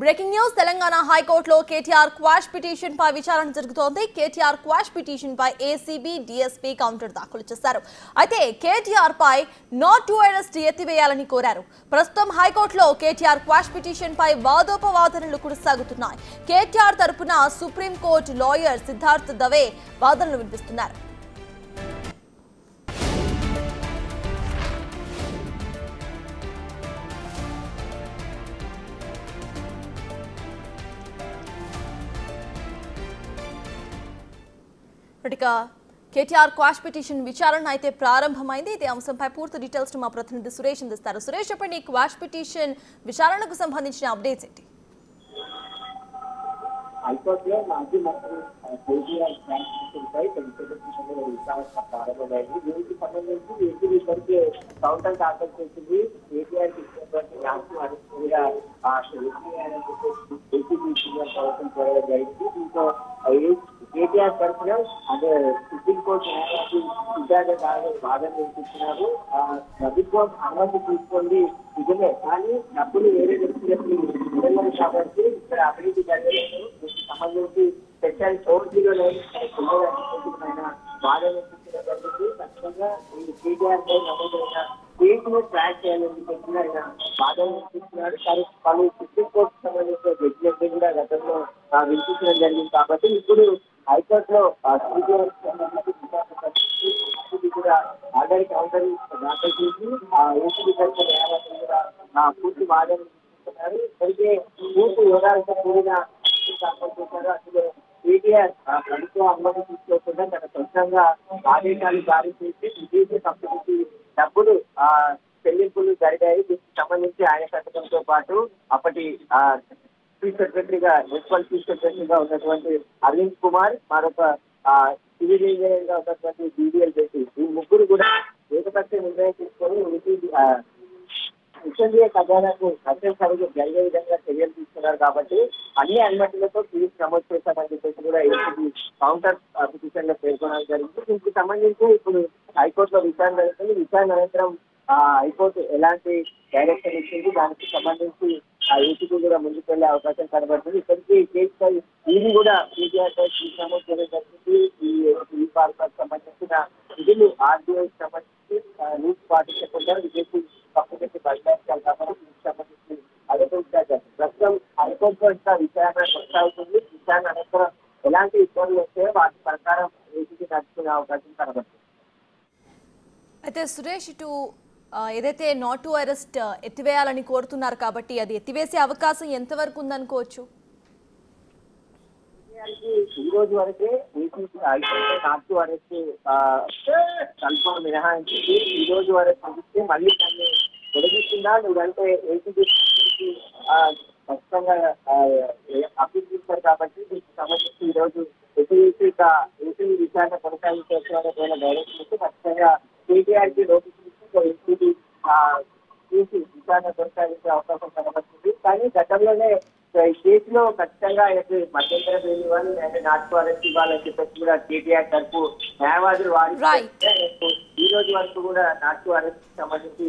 Breaking news Telangana హైకోర్టులో KTR quash petition పై విచారణ జరుగుతోంది. కేటీఆర్ క్వాష్ పిటిషన్ పై ఏసీబీ డీఎస్పీ కౌంటర్ దాఖలు చేశారు. అయితే కేటీఆర్ పై నాట్ టు అరెస్ట్ ఎత్తివేయాలని కోరారు. ప్రస్తుతం హైకోర్టులో కేటీఆర్ క్వాష్ పిటిషన్ పై వాదోపవాదనలు కొనసాగుతున్నాయి. కేటీఆర్ తరపున సుప్రీంకోర్టు లాయర్ సిద్ధార్థ్ దవే వాదనలు వినిపిస్తున్నారు. కేటీఆర్ క్వాష్ పిటిషన్ విచారణ అయితే ప్రారంభమైంది. ఇదే అంశంపై పూర్తి డీటెయిల్స్ మా ప్రతినిధి సురేష్ అందిస్తారు. సురేష్, చెప్పండి, క్వాష్ పిటిషన్ విచారణకు సంబంధించిన అప్డేట్స్ ఏంటి? హైకోర్టులో మాజీ మంత్రి కేటీఆర్ క్వాష్ పిటిషన్పై విచారణ ప్రారంభమైంది. దీనికి సంబంధించి ఏపీ ఇప్పటికే కౌంటర్ దాఖలు చేసింది. కేటీఆర్ ఇచ్చినటువంటి న్యాయం అనుకూలంగా ప్రభుత్వం చేయడం జరిగింది. దీంతో కేటీఆర్ తరఫున అదే సుప్రీంకోర్టు న్యాయవాది సిద్ధార్థ వాదన వినిపిస్తున్నారు. ప్రభుత్వం అనుమతి తీసుకోండి నిజమే, కానీ డబ్బులు వేరే వ్యక్తులకు ఇవ్వలేదు కాబట్టి ఇక్కడ అభివృద్ధి జరగలేదు. దీనికి సంబంధించి సెక్షన్ 409 వాదన వినిపించడం ఖచ్చితంగా ఈ కేటీఆర్ పై నమోదైన కేసును ట్రాక్ చేయాలని చెప్పిన ఆయన వాదన వినిపిస్తున్నారు. పలు సుప్రీంకోర్టు సంబంధించిన జడ్జిమెంట్ కూడా గతంలో వినిపించడం జరిగింది. కాబట్టి ఇప్పుడు హైకోర్టులో కూడా ఆల్రెడీ కౌంటర్ దాఖలు చేసి ఏసీబీ తరఫున న్యాయవాదులు కూడా పూర్తి వాదన వినిపిస్తున్నారు. ఇప్పటికే పూర్తి వివరాలతో కూడిన దాఖలు చేశారు. అసలు కేటీఆర్ ప్రభుత్వం అనుమతి తీసుకోకుండా తన సొంతంగా ఆదేశాలు జారీ చేసి విదేశీ కంపెనీకి డబ్బులు చెల్లింపులు జరిగాయి. దీనికి సంబంధించి ఆయన సంతకంతో పాటు అప్పటి చీఫ్ సెక్రటరీగా మున్సిపల్ చీఫ్ సెక్రటరీగా ఉన్నటువంటి అరవింద్ కుమార్, మరొక సివిల్ ఇంజనీర్ గా ఉన్నటువంటి బీడీఎల్ బేసి, ఈ ముగ్గురు కూడా ఏకపక్ష నిర్ణయం తీసుకొని ఎస్ఎండిఏ ఖజానాకు సరిగ్గా జరిగే విధంగా చర్యలు తీసుకున్నారు. కాబట్టి అన్ని అనుమతులతో కేసు నమోదు చేశామని చెప్పేసి కూడా ఏసీబీ కౌంటర్ పిటిషన్ లో పేర్కొనడం జరిగింది. దీనికి సంబంధించి ఇప్పుడు హైకోర్టులో విచారణ జరుగుతుంది. విచారణ అనంతరం హైకోర్టు ఎలాంటి డైరెక్షన్ ఇచ్చింది, దానికి సంబంధించి ఏసీబీ కూడా ముందుకు వెళ్లే అవకాశం కనబడుతుంది. ఇప్పటికీ కేసుపై ఇది కూడా కేటీఆర్ పై కేసు నమోదు చేయడం జరిగింది. ఈ పార్క్ సంబంధించిన విధులు ఆర్బీఐ సంబంధించి రూల్స్ పాటించకుండా విదేశీ కంపెనీకి బయటపడాలి కాబట్టి దీనికి సంబంధించి అధికారులు ప్రస్తుతం హైకోర్టులో ఇంకా విచారణ కొనసాగుతుంది. విచారణ అనంతరం ఎలాంటి ఇబ్బందులు వస్తే వాటి ప్రకారం ఏసీబీ నడుచుకునే అవకాశం కనబడుతుంది. అయితే సురేష్, ఇటు ఏదైతే నాట్ టు అరెస్ట్ ఎత్తివేయాలని కోరుతున్నారు కాబట్టి అది ఎత్తివేసే అవకాశం ఎంతవరకు ఉందనుకోవచ్చు? ఈ రోజు వరకే ACB high court not to arrest Kalpana మినహాయించింది. ఈ రోజు వరకు చూస్తే మళ్ళీ దాన్ని పొడిగిస్తుందా లేదంటే ఏసీబీ ఖచ్చితంగా అప్పీల్ చేస్తారు. కాబట్టి దీనికి సంబంధించి ఈ రోజు ఏసీబీ విచారణ కొనసాగించాల్సిన డైరెక్షన్ ఇస్తే ఖచ్చితంగా కేటీఆర్ కి నోటీసులు ఇచ్చి ఏసీబీ చూసి విచారణ కొనసాగించే అవకాశం కనబడుతుంది. కానీ గతంలోనే ఈ కేసులో ఖచ్చితంగా ఆయనకు మధ్యంతర బెయిల్ ఇవ్వాలి, లేదా నాట్ టు అరెస్ట్ ఇవ్వాలని చెప్పేసి కూడా కేటీఆర్ తరఫు న్యాయవాదులు వాదిస్తే ఈ రోజు వరకు కూడా నాట్ టు అరెస్ట్ సంబంధించి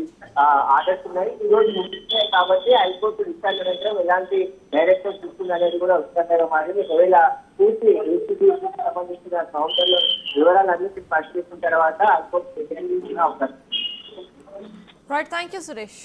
ఆర్డర్స్ ఉన్నాయి. ఈ రోజు ముగిస్తున్నాయి కాబట్టి హైకోర్టు విచారణ అనంతరం ఎలాంటి డైరెక్షన్ ఇస్తుంది అనేది కూడా ఉత్కంఠగా మారింది. ఒకవేళ పూర్తి ఏసీబీ సంబంధించిన కౌంటర్ లో వివరాలన్నింటినీ పరిశీలించిన తర్వాత హైకోర్టు నిర్ణయించిన అవకాశం. Right, thank you Suresh.